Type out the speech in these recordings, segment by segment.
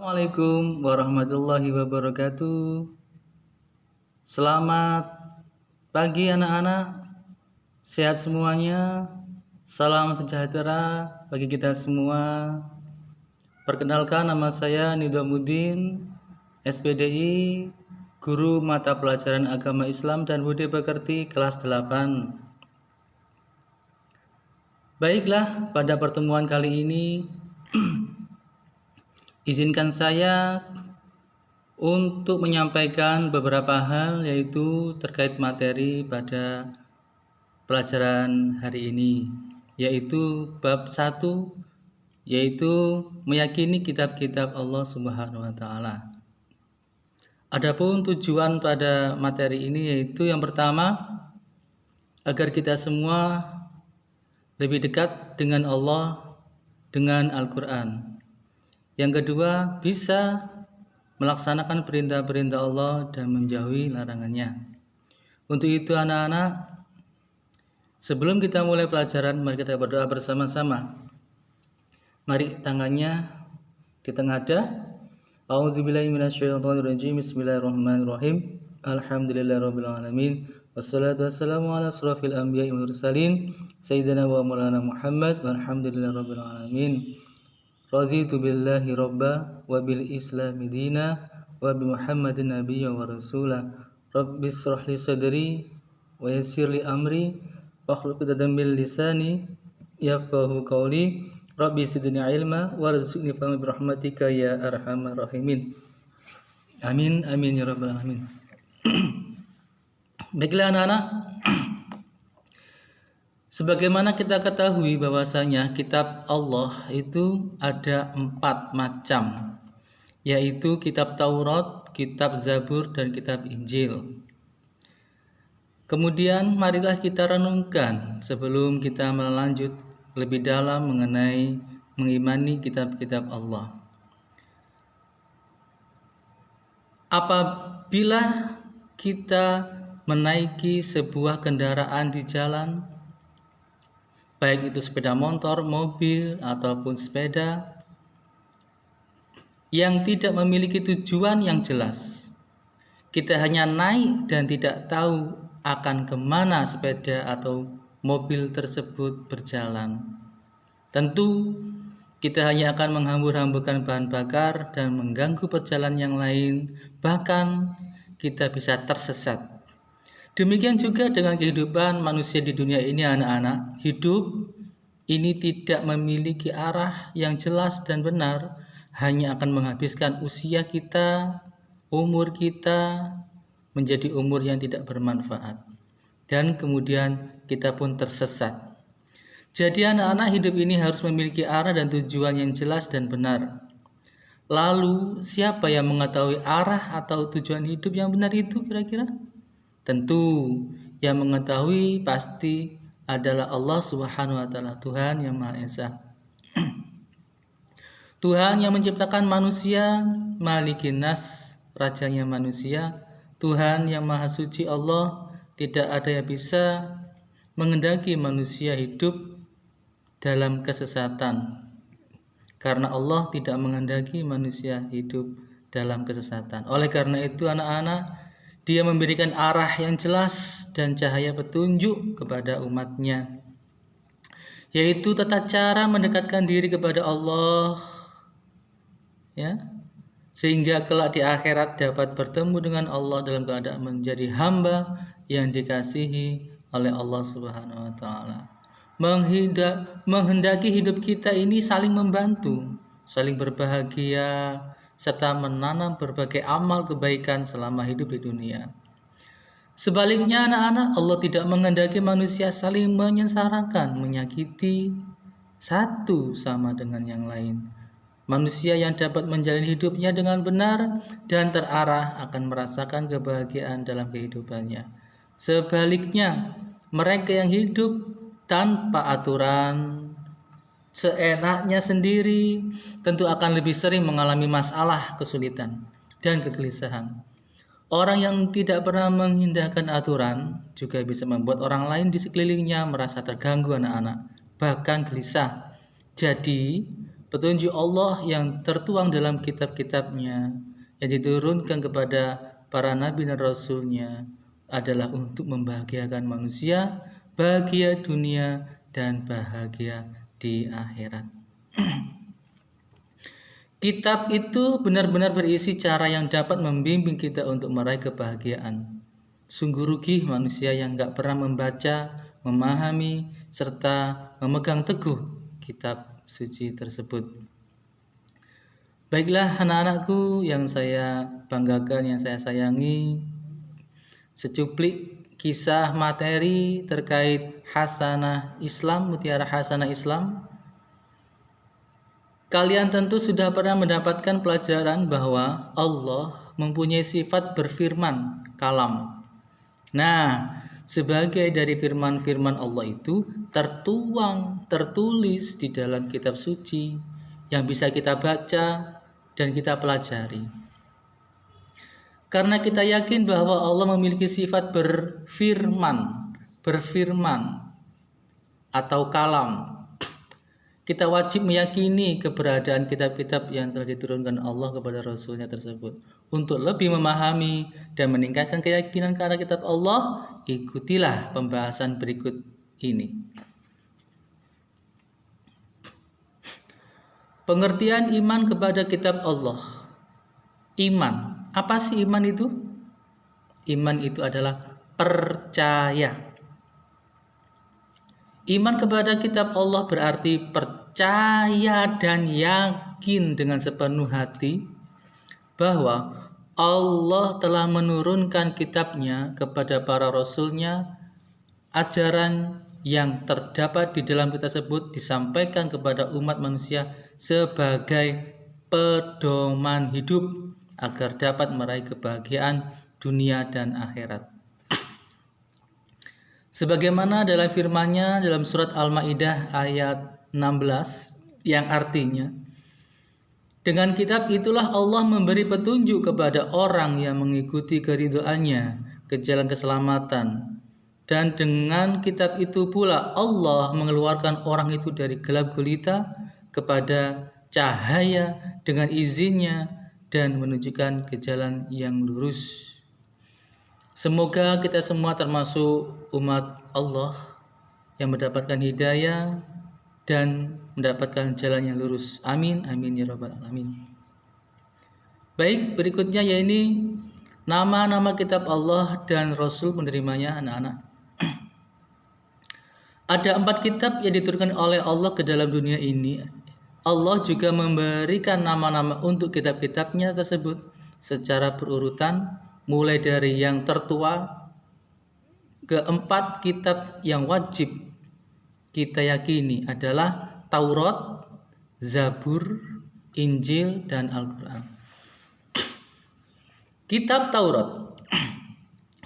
Assalamualaikum warahmatullahi wabarakatuh. Selamat pagi anak-anak. Sehat semuanya. Salam sejahtera bagi kita semua. Perkenalkan, nama saya Nizamuddin, SPDI, Guru Mata Pelajaran Agama Islam dan Budi Pekerti kelas 8. Baiklah, pada pertemuan kali ini izinkan saya untuk menyampaikan beberapa hal, yaitu terkait materi pada pelajaran hari ini, yaitu bab 1, yaitu meyakini kitab-kitab Allah Subhanahu wa taala. Adapun tujuan pada materi ini yaitu yang pertama, agar kita semua lebih dekat dengan Allah dengan Al-Qur'an. Yang kedua, bisa melaksanakan perintah-perintah Allah dan menjauhi larangannya. Untuk itu anak-anak, sebelum kita mulai pelajaran, mari kita berdoa bersama-sama. Mari tangannya ditengadah. A'udzubillahi minasyaitonirrajim. Bismillahirrahmanirrahim. Alhamdulillahirabbil alamin. Wassalatu wassalamu ala asrofil anbiya'i wal mursalin sayyidina wa maulana Muhammad walhamdulillahirabbil alamin. Raditu billahi robba wa bil islami dina wa bi Muhammadin nabiyya wa rasula. Rabbi shrah li sadri wa yassir li amri wahlul 'uqdatam min lisani yafqahu qawli. Rabbi zidni ilma warzuqni fahma bi rahmatika ya arhamar rahimin. Amin amin ya rabbal alamin. Baiklah anak-anak, sebagaimana kita ketahui bahwasanya kitab Allah itu ada 4 macam, yaitu kitab Taurat, kitab Zabur, dan kitab Injil. Kemudian marilah kita renungkan sebelum kita melanjut lebih dalam mengenai mengimani kitab-kitab Allah. Apabila kita menaiki sebuah kendaraan di jalan, baik itu sepeda motor, mobil, ataupun sepeda yang tidak memiliki tujuan yang jelas, kita hanya naik dan tidak tahu akan kemana sepeda atau mobil tersebut berjalan. Tentu kita hanya akan menghambur-hamburkan bahan bakar dan mengganggu perjalanan yang lain, bahkan kita bisa tersesat. Demikian juga dengan kehidupan manusia di dunia ini anak-anak. Hidup ini tidak memiliki arah yang jelas dan benar, hanya akan menghabiskan usia kita, umur kita menjadi umur yang tidak bermanfaat. Dan kemudian kita pun tersesat. Jadi anak-anak, hidup ini harus memiliki arah dan tujuan yang jelas dan benar. Lalu siapa yang mengetahui arah atau tujuan hidup yang benar itu kira-kira? Tentu yang mengetahui pasti adalah Allah Subhanahu wa taala, Tuhan yang Maha Esa. Tuhan yang menciptakan manusia, Malikin Nas, rajanya manusia. Tuhan yang Maha Suci Allah, tidak ada yang bisa menghendaki manusia hidup dalam kesesatan. Karena Allah tidak menghendaki manusia hidup dalam kesesatan. Oleh karena itu anak-anak, Dia memberikan arah yang jelas dan cahaya petunjuk kepada umatnya, yaitu tata cara mendekatkan diri kepada Allah, ya, sehingga kelak di akhirat dapat bertemu dengan Allah dalam keadaan menjadi hamba yang dikasihi oleh Allah Subhanahu wa taala. Menghendaki hidup kita ini saling membantu, saling berbahagia, serta menanam berbagai amal kebaikan selama hidup di dunia. Sebaliknya anak-anak, Allah tidak menghendaki manusia saling menyengsarakan, menyakiti satu sama dengan yang lain. Manusia yang dapat menjalani hidupnya dengan benar dan terarah akan merasakan kebahagiaan dalam kehidupannya. Sebaliknya, mereka yang hidup tanpa aturan, seenaknya sendiri, tentu akan lebih sering mengalami masalah, kesulitan, dan kegelisahan. Orang yang tidak pernah mengindahkan aturan juga bisa membuat orang lain di sekelilingnya merasa terganggu anak-anak, bahkan gelisah. Jadi, petunjuk Allah yang tertuang dalam kitab-kitabnya yang diturunkan kepada para nabi dan rasulnya adalah untuk membahagiakan manusia, bahagia dunia dan bahagia di akhirat. Kitab itu benar-benar berisi cara yang dapat membimbing kita untuk meraih kebahagiaan. Sungguh rugi manusia yang gak pernah membaca, memahami, serta memegang teguh kitab suci tersebut. Baiklah anak-anakku yang saya banggakan, yang saya sayangi, secuplik kisah materi terkait hasanah Islam, mutiara hasanah Islam. Kalian tentu sudah pernah mendapatkan pelajaran bahwa Allah mempunyai sifat berfirman, kalam. Nah, sebagai dari firman-firman Allah itu tertulis di dalam kitab suci yang bisa kita baca dan kita pelajari. Karena kita yakin bahwa Allah memiliki sifat berfirman atau kalam, kita wajib meyakini keberadaan kitab-kitab yang telah diturunkan Allah kepada Rasulnya tersebut. Untuk lebih memahami dan meningkatkan keyakinan kepada kitab Allah, ikutilah pembahasan berikut ini. Pengertian iman kepada kitab Allah. Iman. Apa sih iman itu? Iman itu adalah percaya. Iman kepada kitab Allah berarti percaya dan yakin dengan sepenuh hati bahwa Allah telah menurunkan kitabnya kepada para rasulnya. Ajaran yang terdapat di dalam kitab tersebut disampaikan kepada umat manusia sebagai pedoman hidup agar dapat meraih kebahagiaan dunia dan akhirat. Sebagaimana dalam firman-Nya dalam surat Al-Maidah ayat 16 yang artinya, dengan kitab itulah Allah memberi petunjuk kepada orang yang mengikuti keridhaan-Nya ke jalan keselamatan, dan dengan kitab itu pula Allah mengeluarkan orang itu dari gelap gulita kepada cahaya dengan izinnya dan menunjukkan ke jalan yang lurus. Semoga kita semua termasuk umat Allah yang mendapatkan hidayah dan mendapatkan jalan yang lurus. Amin, amin ya rabbal alamin. Baik, berikutnya yaitu nama-nama kitab Allah dan Rasul menerimanya anak-anak. Ada 4 kitab yang diturunkan oleh Allah ke dalam dunia ini. Allah juga memberikan nama-nama untuk kitab-kitabnya tersebut secara berurutan, mulai dari yang tertua ke 4 kitab yang wajib kita yakini adalah Taurat, Zabur, Injil, dan Al-Quran. Kitab Taurat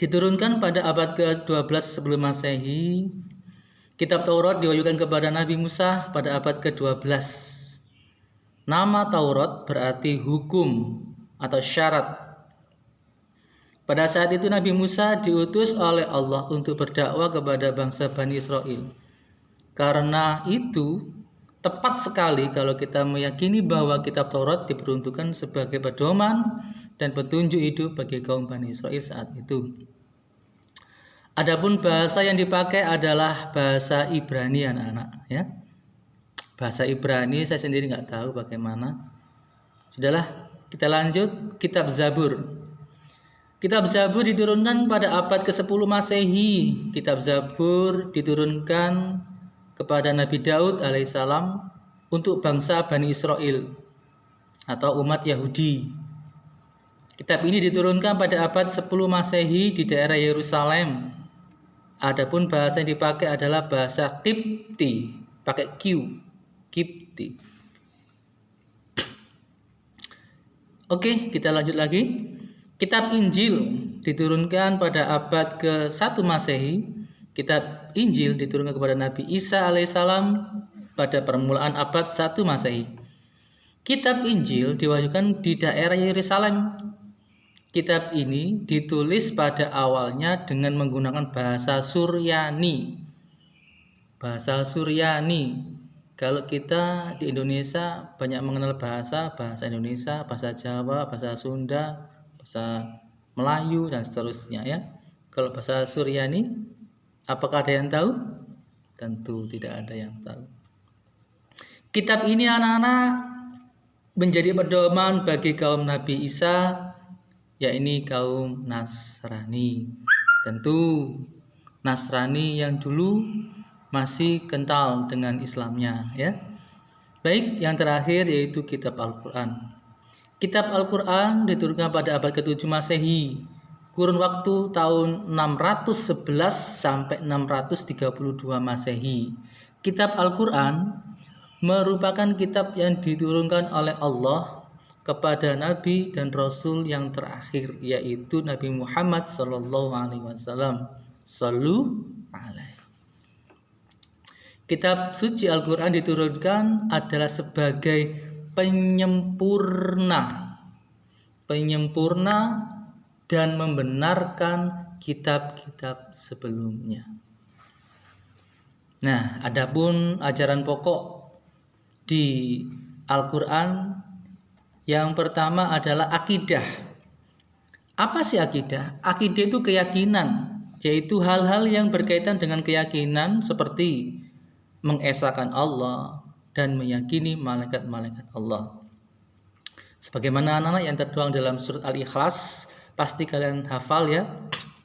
diturunkan pada abad ke-12 sebelum Masehi. Kitab Taurat diwahyukan kepada Nabi Musa pada abad ke-12. Nama Taurat berarti hukum atau syarat. Pada saat itu Nabi Musa diutus oleh Allah untuk berdakwah kepada bangsa Bani Israel. Karena itu tepat sekali kalau kita meyakini bahwa kitab Taurat diperuntukkan sebagai pedoman dan petunjuk hidup bagi kaum Bani Israel saat itu. Adapun bahasa yang dipakai adalah bahasa Ibrani anak-anak, ya. Bahasa Ibrani saya sendiri nggak tahu bagaimana. Sudahlah, kita lanjut. Kitab Zabur. Kitab Zabur diturunkan pada abad ke-10 Masehi. Kitab Zabur diturunkan kepada Nabi Daud alaihissalam untuk bangsa Bani Israel atau umat Yahudi. Kitab ini diturunkan pada abad 10 Masehi di daerah Yerusalem. Adapun bahasa yang dipakai adalah bahasa Kipti, pakai Q, Kipti. Oke, kita lanjut lagi. Kitab Injil diturunkan pada abad ke-1 Masehi. Kitab Injil diturunkan kepada Nabi Isa alaihissalam pada permulaan abad 1 Masehi. Kitab Injil diwahyukan di daerah Yerusalem. Kitab ini ditulis pada awalnya dengan menggunakan bahasa Suryani. Bahasa Suryani. Kalau kita di Indonesia banyak mengenal bahasa Indonesia, bahasa Jawa, bahasa Sunda, bahasa Melayu dan seterusnya ya. Kalau bahasa Suryani, apakah ada yang tahu? Tentu tidak ada yang tahu. Kitab ini anak-anak menjadi pedoman bagi kaum Nabi Isa, yakni kaum Nasrani. Tentu Nasrani yang dulu masih kental dengan Islamnya ya. Baik, yang terakhir yaitu kitab Al-Qur'an. Kitab Al-Qur'an diturunkan pada abad ke-7 Masehi. Kurun waktu tahun 611 sampai 632 Masehi. Kitab Al-Qur'an merupakan kitab yang diturunkan oleh Allah kepada Nabi dan Rasul yang terakhir, yaitu Nabi Muhammad Sallallahu Alaihi Wasallam. Sallu alaihi. Kitab suci Al-Quran diturunkan adalah sebagai penyempurna dan membenarkan kitab-kitab sebelumnya. Nah, adapun ajaran pokok di Al-Quran yang pertama adalah akidah. Apa sih akidah? Akidah itu keyakinan, yaitu hal-hal yang berkaitan dengan keyakinan seperti mengesahkan Allah dan meyakini malaikat-malaikat Allah. Sebagaimana anak-anak yang tertuang dalam surat Al-Ikhlas, pasti kalian hafal ya,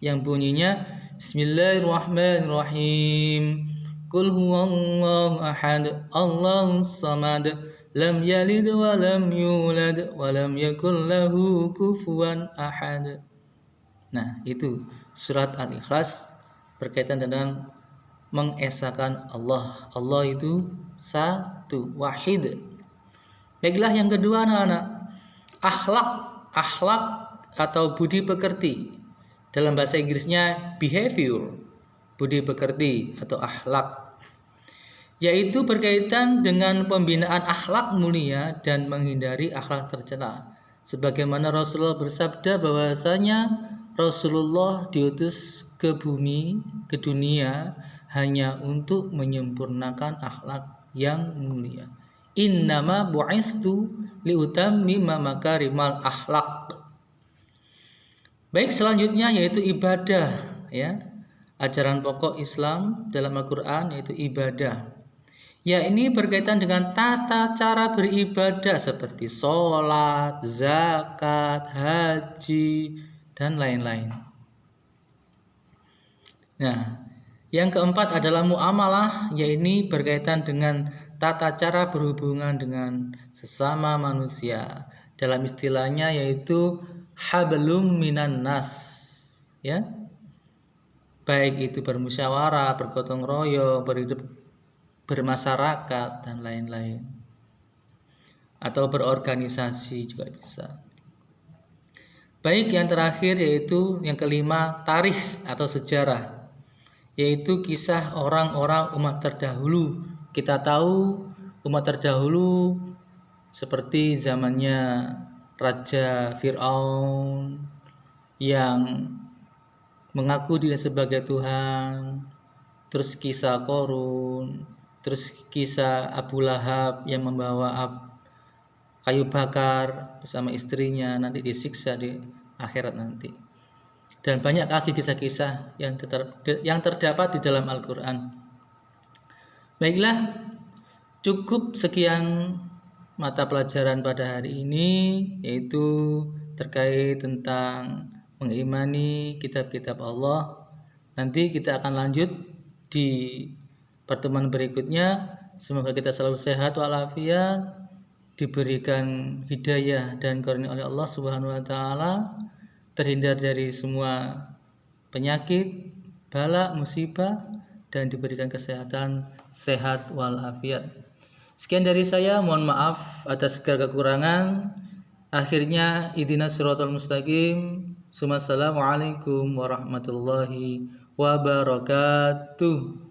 yang bunyinya Bismillahirrahmanirrahim. Qul huwallahu ahad, Allahus samad, lam yalid wa lam yulad wa lam yakul lahu kufuwan ahad. Nah, itu surat Al-Ikhlas berkaitan dengan mengesahkan Allah. Allah itu satu, wahid. Baiklah, yang kedua anak-anak, akhlak atau budi pekerti. Dalam bahasa Inggrisnya behavior, budi pekerti atau akhlak, yaitu berkaitan dengan pembinaan akhlak mulia dan menghindari akhlak tercela. Sebagaimana Rasulullah bersabda bahwasanya Rasulullah diutus ke bumi, ke dunia hanya untuk menyempurnakan akhlak yang mulia. Innama bu'istu liutammima makarimal akhlak. Baik, selanjutnya yaitu ibadah ya. Ajaran pokok Islam dalam Al-Qur'an yaitu ibadah. Ya, ini berkaitan dengan tata cara beribadah seperti sholat, zakat, haji, dan lain-lain. Nah, yang keempat adalah muamalah, yaitu berkaitan dengan tata cara berhubungan dengan sesama manusia. Dalam istilahnya yaitu hablum minan nas. Ya. Baik itu bermusyawarah, bergotong royong, berhidup bermasyarakat dan lain-lain. Atau berorganisasi juga bisa. Baik, yang terakhir yaitu yang kelima, tarikh atau sejarah, yaitu kisah orang-orang umat terdahulu. Kita tahu umat terdahulu seperti zamannya Raja Fir'aun yang mengaku diri sebagai Tuhan, terus kisah Qarun, terus kisah Abu Lahab yang membawa kayu bakar bersama istrinya, nanti disiksa di akhirat nanti. Dan banyak lagi kisah-kisah yang terdapat di dalam Al-Quran. Baiklah, cukup sekian mata pelajaran pada hari ini, yaitu terkait tentang mengimani kitab-kitab Allah. Nanti kita akan lanjut di pertemuan berikutnya. Semoga kita selalu sehat walafiat, diberikan hidayah dan karunia oleh Allah Subhanahu wa taala, terhindar dari semua penyakit, bala, musibah, dan diberikan kesehatan sehat walafiat. Sekian dari saya, mohon maaf atas segala kekurangan. Akhirnya ihdinas siratal mustaqim. Assalamualaikum warahmatullahi wabarakatuh.